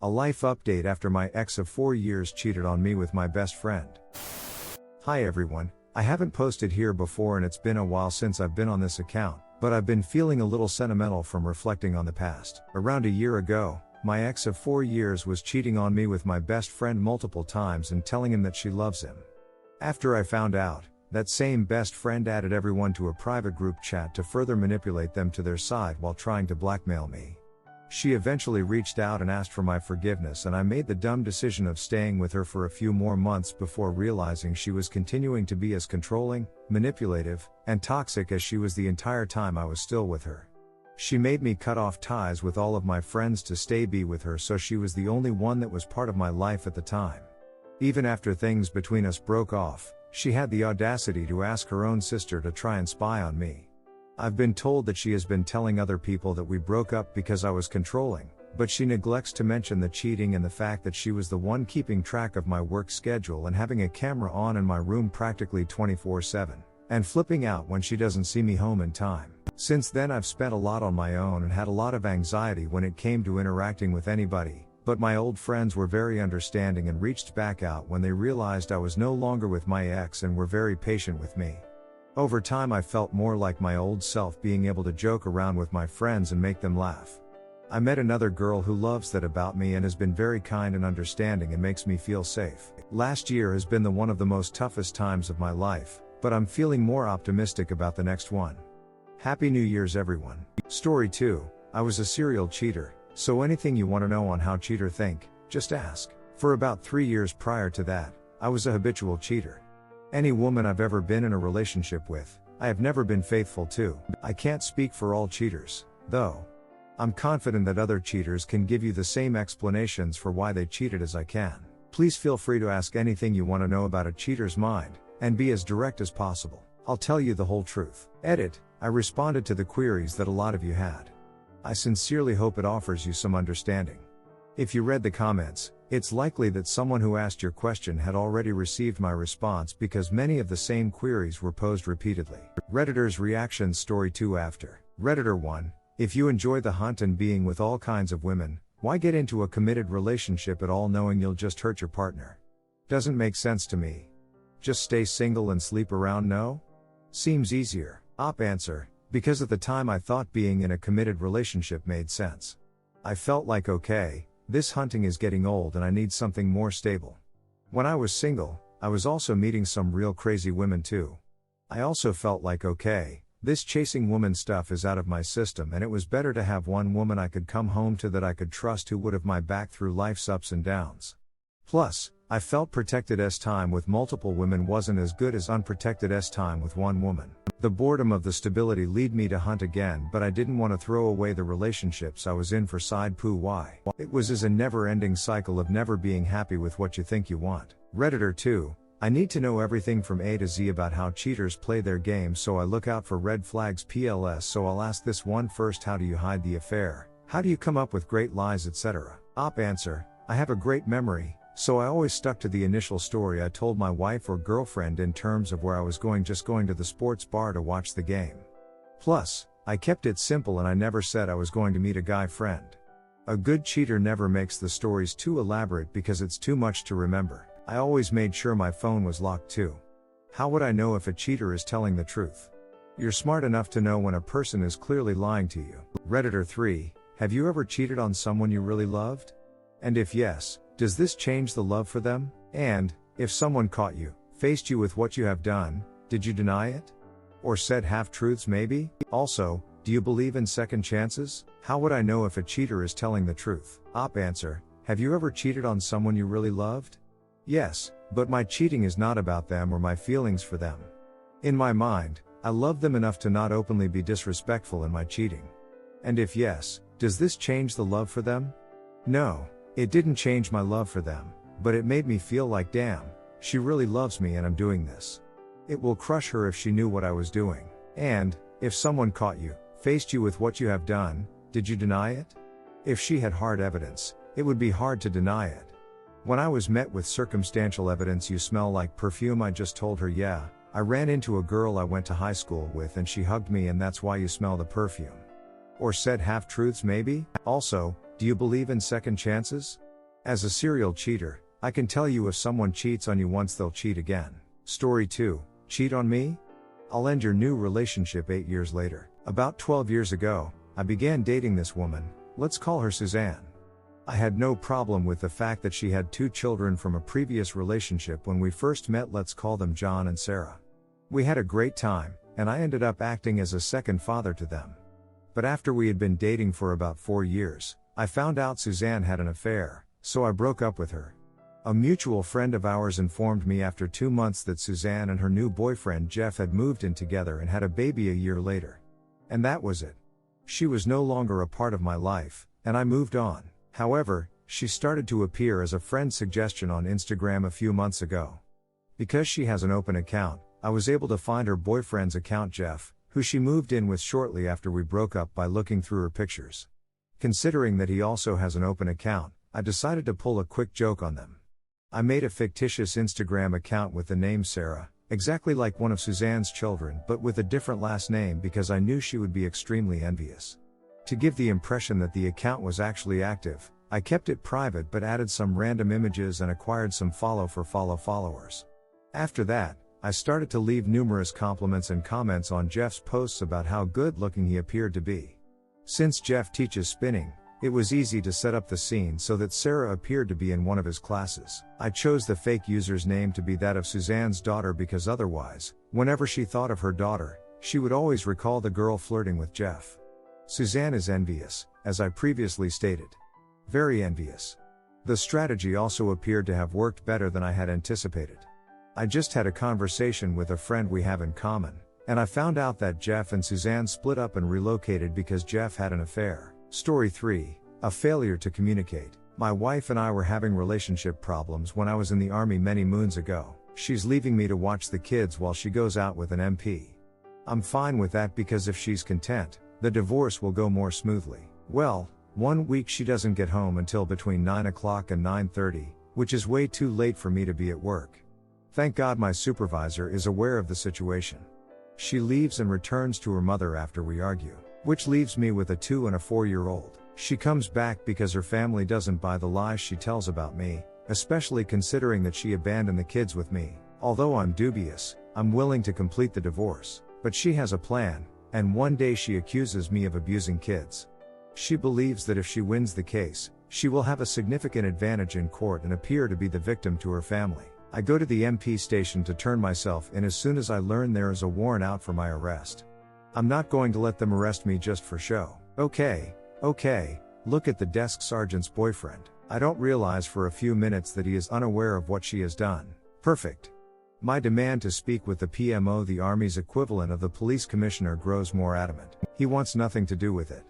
A life update after my ex of 4 years cheated on me with my best friend. Hi everyone, I haven't posted here before and it's been a while since I've been on this account, but I've been feeling a little sentimental from reflecting on the past. Around a year ago, my ex of 4 years was cheating on me with my best friend multiple times and telling him that she loves him. After I found out, that same best friend added everyone to a private group chat to further manipulate them to their side while trying to blackmail me. She eventually reached out and asked for my forgiveness, and I made the dumb decision of staying with her for a few more months before realizing she was continuing to be as controlling, manipulative, and toxic as she was the entire time I was still with her. She made me cut off ties with all of my friends to be with her, so she was the only one that was part of my life at the time. Even after things between us broke off, she had the audacity to ask her own sister to try and spy on me. I've been told that she has been telling other people that we broke up because I was controlling, but she neglects to mention the cheating and the fact that she was the one keeping track of my work schedule and having a camera on in my room practically 24/7, and flipping out when she doesn't see me home in time. Since then I've spent a lot on my own and had a lot of anxiety when it came to interacting with anybody, but my old friends were very understanding and reached back out when they realized I was no longer with my ex and were very patient with me. Over time I felt more like my old self, being able to joke around with my friends and make them laugh. I met another girl who loves that about me and has been very kind and understanding and makes me feel safe. Last year has been one of the most toughest times of my life, but I'm feeling more optimistic about the next one. Happy New Year's everyone. Story 2, I was a serial cheater, so anything you want to know on how cheaters think, just ask. For about 3 years prior to that, I was a habitual cheater. Any woman I've ever been in a relationship with, I have never been faithful to. I can't speak for all cheaters, though. I'm confident that other cheaters can give you the same explanations for why they cheated as I can. Please feel free to ask anything you want to know about a cheater's mind, and be as direct as possible. I'll tell you the whole truth. Edit, I responded to the queries that a lot of you had. I sincerely hope it offers you some understanding. If you read the comments, it's likely that someone who asked your question had already received my response because many of the same queries were posed repeatedly. Redditor's reactions. Story 2 after. Redditor 1, if you enjoy the hunt and being with all kinds of women, why get into a committed relationship at all knowing you'll just hurt your partner? Doesn't make sense to me. Just stay single and sleep around, no? Seems easier. Op answer, because at the time I thought being in a committed relationship made sense. I felt like okay, this hunting is getting old and I need something more stable. When I was single, I was also meeting some real crazy women too. I also felt like okay, this chasing woman stuff is out of my system and it was better to have one woman I could come home to that I could trust who would have my back through life's ups and downs. Plus, I felt protected as time with multiple women wasn't as good as unprotected as time with one woman. The boredom of the stability lead me to hunt again, but I didn't want to throw away the relationships I was in for side poo. Why? It was as a never-ending cycle of never being happy with what you think you want. Redditor 2, I need to know everything from A to Z about how cheaters play their game, so I look out for red flags. PLS, so I'll ask this one first: how do you hide the affair? How do you come up with great lies, etc.? Op answer, I have a great memory, so I always stuck to the initial story I told my wife or girlfriend in terms of where I was going, just going to the sports bar to watch the game. Plus, I kept it simple and I never said I was going to meet a guy friend. A good cheater never makes the stories too elaborate because it's too much to remember. I always made sure my phone was locked too. How would I know if a cheater is telling the truth? You're smart enough to know when a person is clearly lying to you. Redditor 3, have you ever cheated on someone you really loved? And if yes, does this change the love for them? And, if someone caught you, faced you with what you have done, did you deny it? Or said half-truths maybe? Also, do you believe in second chances? How would I know if a cheater is telling the truth? Op answer, have you ever cheated on someone you really loved? Yes, but my cheating is not about them or my feelings for them. In my mind, I love them enough to not openly be disrespectful in my cheating. And if yes, does this change the love for them? No. It didn't change my love for them, but it made me feel like, damn, she really loves me and I'm doing this. It will crush her if she knew what I was doing. And, if someone caught you, faced you with what you have done, did you deny it? If she had hard evidence, it would be hard to deny it. When I was met with circumstantial evidence, you smell like perfume, I just told her, yeah, I ran into a girl I went to high school with and she hugged me and that's why you smell the perfume. Or said half-truths maybe? Also, do you believe in second chances? As a serial cheater, I can tell you if someone cheats on you once, they'll cheat again. Story 2, cheat on me? I'll end your new relationship 8 years later. About 12 years ago, I began dating this woman, let's call her Suzanne. I had no problem with the fact that she had 2 children from a previous relationship when we first met, let's call them John and Sarah. We had a great time, and I ended up acting as a second father to them. But after we had been dating for about 4 years, I found out Suzanne had an affair, so I broke up with her. A mutual friend of ours informed me after 2 months that Suzanne and her new boyfriend Jeff had moved in together and had a baby a year later. And that was it. She was no longer a part of my life, and I moved on. However, she started to appear as a friend suggestion on Instagram a few months ago. Because she has an open account, I was able to find her boyfriend's account Jeff, who she moved in with shortly after we broke up, by looking through her pictures. Considering that he also has an open account, I decided to pull a quick joke on them. I made a fictitious Instagram account with the name Sarah, exactly like one of Suzanne's children but with a different last name because I knew she would be extremely envious. To give the impression that the account was actually active, I kept it private but added some random images and acquired some follow followers. After that, I started to leave numerous compliments and comments on Jeff's posts about how good looking he appeared to be. Since Jeff teaches spinning, it was easy to set up the scene so that Sarah appeared to be in one of his classes. I chose the fake user's name to be that of Suzanne's daughter because otherwise, whenever she thought of her daughter, she would always recall the girl flirting with Jeff. Suzanne is envious, as I previously stated. Very envious. The strategy also appeared to have worked better than I had anticipated. I just had a conversation with a friend we have in common, and I found out that Jeff and Suzanne split up and relocated because Jeff had an affair. Story 3, a failure to communicate. My wife and I were having relationship problems when I was in the army many moons ago. She's leaving me to watch the kids while she goes out with an MP. I'm fine with that because if she's content, the divorce will go more smoothly. Well, one week she doesn't get home until between 9 o'clock and 9:30, which is way too late for me to be at work. Thank God my supervisor is aware of the situation. She leaves and returns to her mother after we argue, which leaves me with a 2 and a 4-year-old. She comes back because her family doesn't buy the lies she tells about me, especially considering that she abandoned the kids with me. Although I'm dubious, I'm willing to complete the divorce, but she has a plan, and one day she accuses me of abusing kids. She believes that if she wins the case, she will have a significant advantage in court and appear to be the victim to her family. I go to the MP station to turn myself in as soon as I learn there is a warrant out for my arrest. I'm not going to let them arrest me just for show. Okay, look at the desk sergeant's boyfriend. I don't realize for a few minutes that he is unaware of what she has done. Perfect. My demand to speak with the PMO, the Army's equivalent of the police commissioner, grows more adamant. He wants nothing to do with it.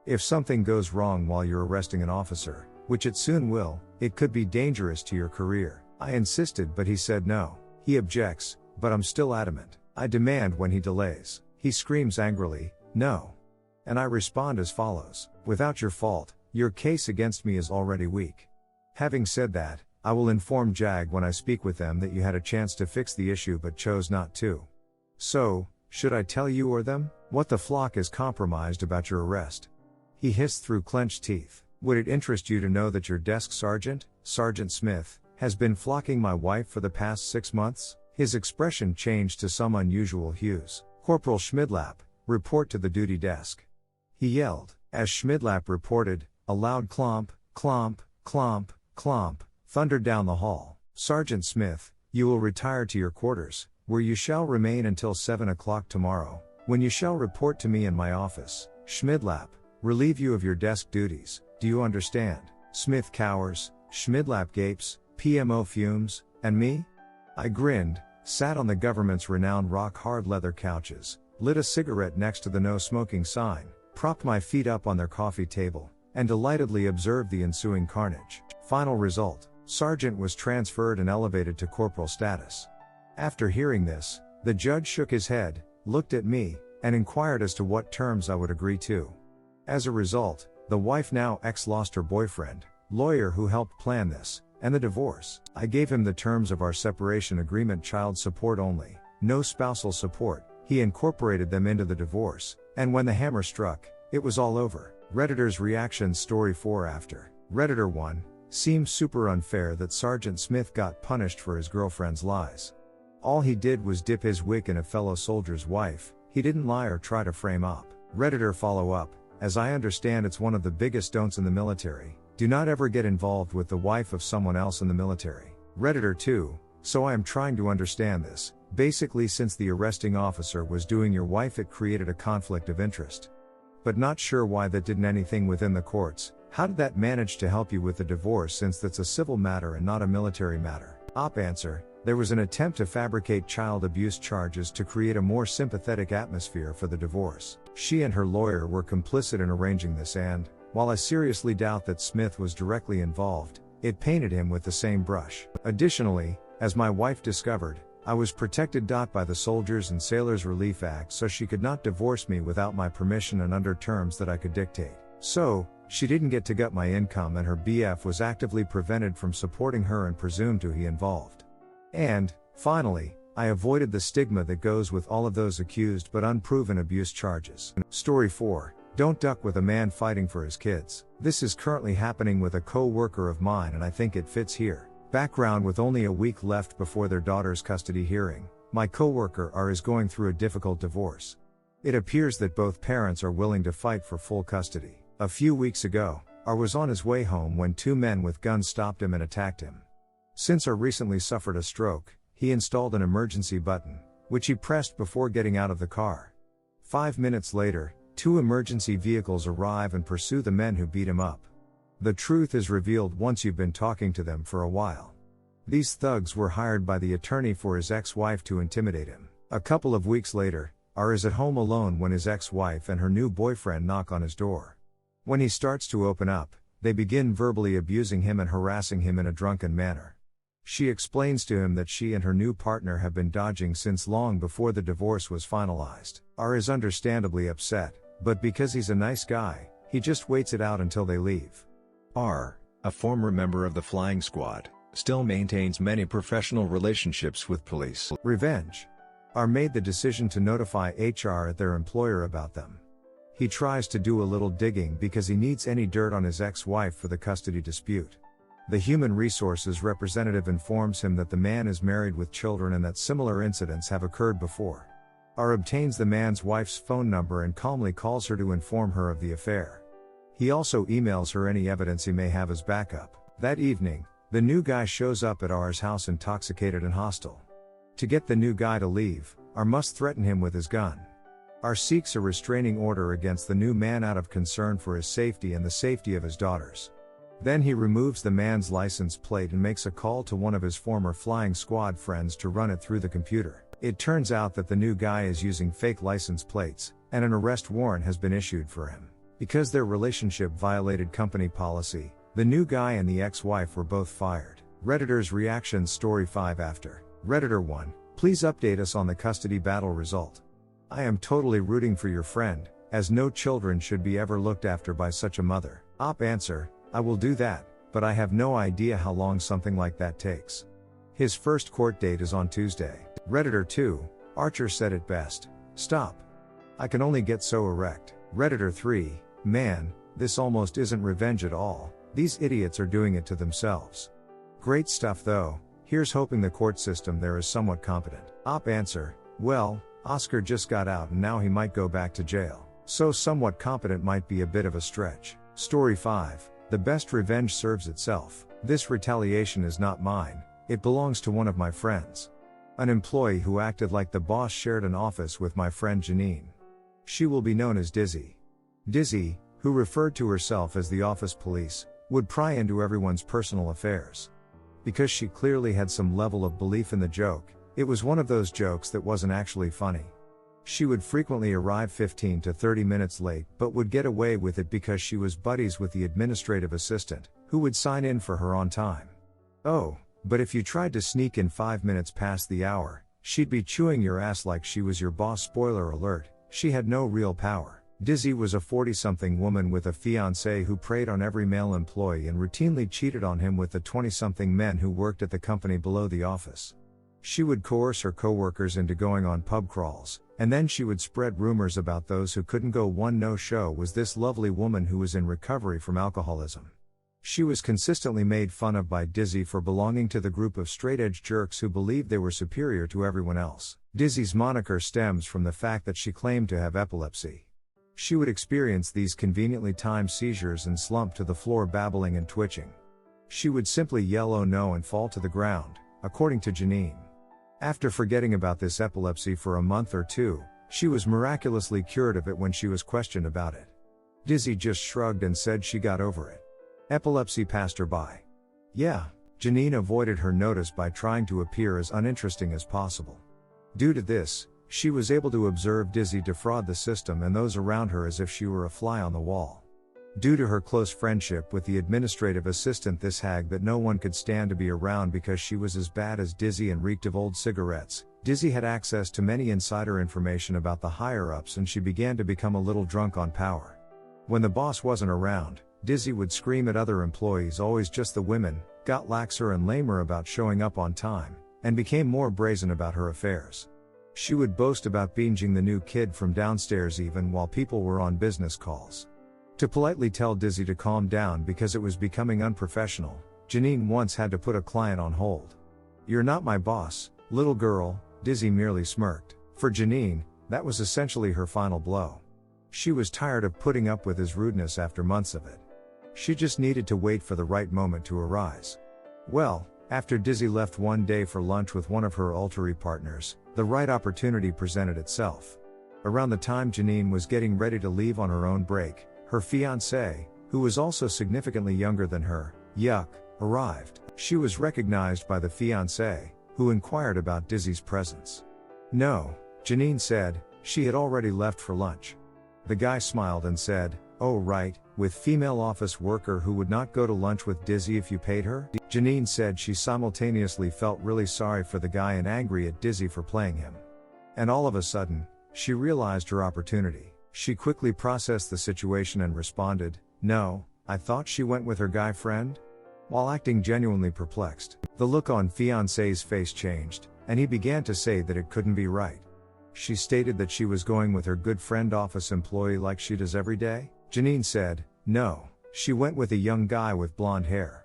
If something goes wrong while you're arresting an officer, which it soon will, it could be dangerous to your career. I insisted, but he said no. He objects, but I'm still adamant. I demand when he delays. He screams angrily, "No." And I respond as follows: "Without your fault, your case against me is already weak. Having said that, I will inform JAG when I speak with them that you had a chance to fix the issue but chose not to. So, should I tell you or them? What the flock is compromised about your arrest?" He hissed through clenched teeth. "Would it interest you to know that your desk sergeant, Sergeant Smith, has been flocking my wife for the past 6 months? His expression changed to some unusual hues. "Corporal Schmidlap, report to the duty desk," he yelled. As Schmidlap reported, a loud clomp, clomp, clomp, clomp, thundered down the hall. "Sergeant Smith, you will retire to your quarters, where you shall remain until 7 o'clock tomorrow, when you shall report to me in my office. Schmidlap, relieve you of your desk duties, do you understand?" Smith cowers, Schmidlap gapes, PMO fumes, and me? I grinned, sat on the government's renowned rock-hard leather couches, lit a cigarette next to the no smoking sign, propped my feet up on their coffee table, and delightedly observed the ensuing carnage. Final result: Sergeant was transferred and elevated to corporal status. After hearing this, the judge shook his head, looked at me, and inquired as to what terms I would agree to. As a result, the wife now ex lost her boyfriend, lawyer who helped plan this, and the divorce. I gave him the terms of our separation agreement: child support only, no spousal support. He incorporated them into the divorce, and when the hammer struck, it was all over. Redditor's reaction. Story 4 after. Redditor 1, Seems super unfair that Sergeant Smith got punished for his girlfriend's lies. All he did was dip his wick in a fellow soldier's wife, he didn't lie or try to frame up. Redditor follow up, as I understand it's one of the biggest don'ts in the military, do not ever get involved with the wife of someone else in the military. Redditor 2, so I am trying to understand this, basically since the arresting officer was doing your wife it created a conflict of interest. But not sure why that didn't anything within the courts, how did that manage to help you with the divorce since that's a civil matter and not a military matter? Op answer, there was an attempt to fabricate child abuse charges to create a more sympathetic atmosphere for the divorce. She and her lawyer were complicit in arranging this and, while I seriously doubt that Smith was directly involved, it painted him with the same brush. Additionally, as my wife discovered, I was protected by the Soldiers and Sailors Relief Act, so she could not divorce me without my permission and under terms that I could dictate. So, she didn't get to gut my income and her BF was actively prevented from supporting her and presumed to be involved. And, finally, I avoided the stigma that goes with all of those accused but unproven abuse charges. Story 4. Don't duck with a man fighting for his kids. This is currently happening with a co-worker of mine and I think it fits here. Background: with only a week left before their daughter's custody hearing, my co-worker R is going through a difficult divorce. It appears that both parents are willing to fight for full custody. A few weeks ago, R was on his way home when two men with guns stopped him and attacked him. Since R recently suffered a stroke, he installed an emergency button, which he pressed before getting out of the car. 5 minutes later, 2 emergency vehicles arrive and pursue the men who beat him up. The truth is revealed once you've been talking to them for a while. These thugs were hired by the attorney for his ex-wife to intimidate him. A couple of weeks later, R is at home alone when his ex-wife and her new boyfriend knock on his door. When he starts to open up, they begin verbally abusing him and harassing him in a drunken manner. She explains to him that she and her new partner have been dodging since long before the divorce was finalized. R is understandably upset, but because he's a nice guy, he just waits it out until they leave. R, a former member of the flying squad, still maintains many professional relationships with police. Revenge. R made the decision to notify HR at their employer about them. He tries to do a little digging because he needs any dirt on his ex-wife for the custody dispute. The human resources representative informs him that the man is married with children and that similar incidents have occurred before. R obtains the man's wife's phone number and calmly calls her to inform her of the affair. He also emails her any evidence he may have as backup. That evening, the new guy shows up at R's house intoxicated and hostile. To get the new guy to leave, R must threaten him with his gun. R seeks a restraining order against the new man out of concern for his safety and the safety of his daughters. Then he removes the man's license plate and makes a call to one of his former flying squad friends to run it through the computer. It turns out that the new guy is using fake license plates, and an arrest warrant has been issued for him. Because their relationship violated company policy, the new guy and the ex-wife were both fired. Redditor's reactions. Story 5 after. Redditor 1, please update us on the custody battle result. I am totally rooting for your friend, as no children should be ever looked after by such a mother. Op answer, I will do that, but I have no idea how long something like that takes. His first court date is on Tuesday. Redditor 2, Archer said it best, stop. I can only get so erect. Redditor 3, man, this almost isn't revenge at all, these idiots are doing it to themselves. Great stuff though, here's hoping the court system there is somewhat competent. Op answer, well, Oscar just got out and now he might go back to jail, so somewhat competent might be a bit of a stretch. Story 5, the best revenge serves itself. This retaliation is not mine, it belongs to one of my friends. An employee who acted like the boss shared an office with my friend Janine. She will be known as Dizzy. Dizzy, who referred to herself as the office police, would pry into everyone's personal affairs. Because she clearly had some level of belief in the joke, it was one of those jokes that wasn't actually funny. She would frequently arrive 15 to 30 minutes late but would get away with it because she was buddies with the administrative assistant, who would sign in for her on time. Oh, but if you tried to sneak in 5 minutes past the hour, she'd be chewing your ass like she was your boss. Spoiler alert, she had no real power. Dizzy was a 40-something woman with a fiancé who preyed on every male employee and routinely cheated on him with the 20-something men who worked at the company below the office. She would coerce her coworkers into going on pub crawls, and then she would spread rumors about those who couldn't go. One no-show was this lovely woman who was in recovery from alcoholism. She was consistently made fun of by Dizzy for belonging to the group of straight-edge jerks who believed they were superior to everyone else. Dizzy's moniker stems from the fact that she claimed to have epilepsy. She would experience these conveniently timed seizures and slump to the floor babbling and twitching. She would simply yell "oh no" and fall to the ground, according to Janine. After forgetting about this epilepsy for a month or two, she was miraculously cured of it when she was questioned about it. Dizzy just shrugged and said she got over it. Epilepsy passed her by. Yeah, Janine avoided her notice by trying to appear as uninteresting as possible. Due to this, she was able to observe Dizzy defraud the system and those around her as if she were a fly on the wall. Due to her close friendship with the administrative assistant, this hag that no one could stand to be around because she was as bad as Dizzy and reeked of old cigarettes, Dizzy had access to many insider information about the higher-ups, and she began to become a little drunk on power. When the boss wasn't around, Dizzy would scream at other employees, always just the women, got laxer and lamer about showing up on time, and became more brazen about her affairs. She would boast about binging the new kid from downstairs even while people were on business calls. To politely tell Dizzy to calm down because it was becoming unprofessional, Janine once had to put a client on hold. "You're not my boss, little girl," Dizzy merely smirked. For Janine, that was essentially her final blow. She was tired of putting up with his rudeness after months of it. She just needed to wait for the right moment to arise. Well, after Dizzy left one day for lunch with one of her alter partners, the right opportunity presented itself. Around the time Janine was getting ready to leave on her own break, her fiancé, who was also significantly younger than her, arrived. She was recognized by the fiancé, who inquired about Dizzy's presence. "No," Janine said, she had already left for lunch. The guy smiled and said, "Oh right, with female office worker who would not go to lunch with Dizzy if you paid her?" Janine said she simultaneously felt really sorry for the guy and angry at Dizzy for playing him. And all of a sudden, she realized her opportunity. She quickly processed the situation and responded, "No, I thought she went with her guy friend?" While acting genuinely perplexed, the look on fiancé's face changed, and he began to say that it couldn't be right. She stated that she was going with her good friend office employee like she does every day. Janine said, "No, she went with a young guy with blonde hair.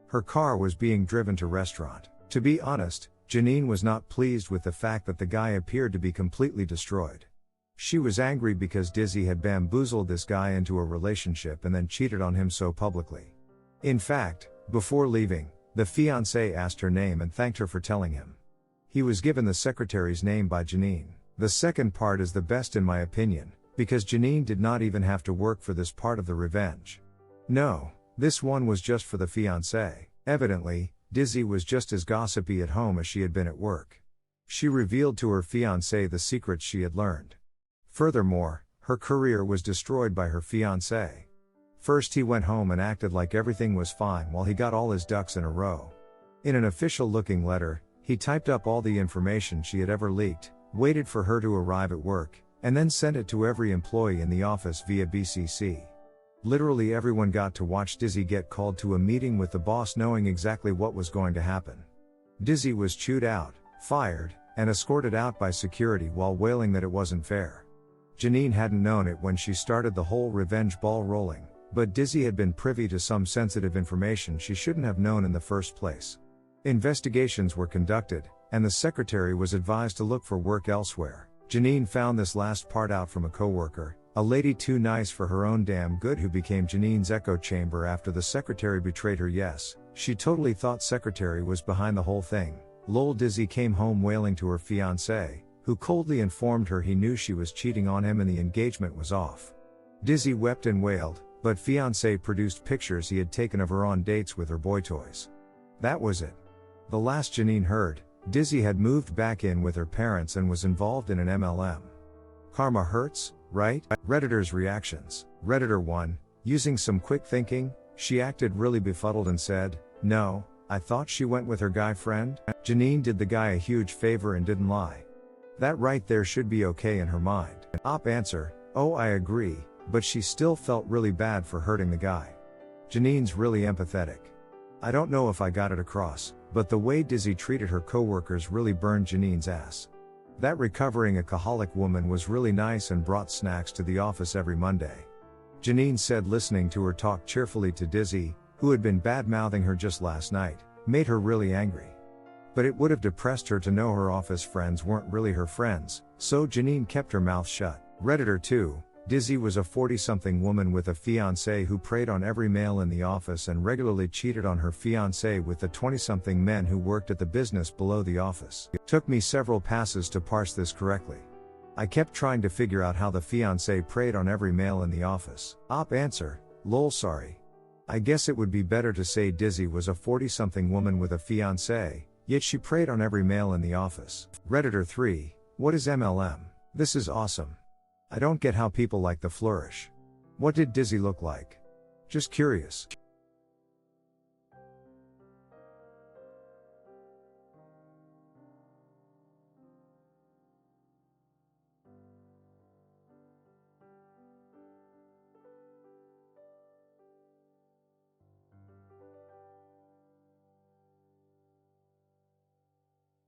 Her car was being driven to restaurant." To be honest, Janine was not pleased with the fact that the guy appeared to be completely destroyed. She was angry because Dizzy had bamboozled this guy into a relationship and then cheated on him so publicly. In fact, before leaving, the fiancé asked her name and thanked her for telling him. He was given the secretary's name by Janine. The second part is the best in my opinion, because Janine did not even have to work for this part of the revenge. No, this one was just for the fiancé. Evidently, Dizzy was just as gossipy at home as she had been at work. She revealed to her fiancé the secrets she had learned. Furthermore, her career was destroyed by her fiancé. First he went home and acted like everything was fine while he got all his ducks in a row. In an official-looking letter, he typed up all the information she had ever leaked, waited for her to arrive at work, and then sent it to every employee in the office via BCC. Literally everyone got to watch Dizzy get called to a meeting with the boss knowing exactly what was going to happen. Dizzy was chewed out, fired, and escorted out by security while wailing that it wasn't fair. Janine hadn't known it when she started the whole revenge ball rolling, but Dizzy had been privy to some sensitive information she shouldn't have known in the first place. Investigations were conducted, and the secretary was advised to look for work elsewhere. Janine found this last part out from a coworker, a lady too nice for her own damn good who became Janine's echo chamber after the secretary betrayed her. Yes, she totally thought secretary was behind the whole thing. Lol. Dizzy came home wailing to her fiancé, who coldly informed her he knew she was cheating on him and the engagement was off. Dizzy wept and wailed, but fiancé produced pictures he had taken of her on dates with her boy toys. That was it. The last Janine heard, Dizzy had moved back in with her parents and was involved in an MLM. Karma hurts, right? Redditors' reactions. Redditor 1, using some quick thinking, she acted really befuddled and said, "No, I thought she went with her guy friend." Janine did the guy a huge favor and didn't lie. That right there should be okay in her mind. Op answer, "Oh, I agree, but she still felt really bad for hurting the guy." Janine's really empathetic. I don't know if I got it across, but the way Dizzy treated her coworkers really burned Janine's ass. That recovering alcoholic woman was really nice and brought snacks to the office every Monday. Janine said listening to her talk cheerfully to Dizzy, who had been bad-mouthing her just last night, made her really angry. But it would have depressed her to know her office friends weren't really her friends, so Janine kept her mouth shut. Redditor 2, Dizzy was a 40-something woman with a fiancé who preyed on every male in the office and regularly cheated on her fiancé with the 20-something men who worked at the business below the office. It took me several passes to parse this correctly. I kept trying to figure out how the fiancé preyed on every male in the office. Op answer, lol sorry. I guess it would be better to say Dizzy was a 40-something woman with a fiancé, yet she preyed on every male in the office. Redditor 3, what is MLM? This is awesome. I don't get how people like the flourish. What did Dizzy look like? Just curious.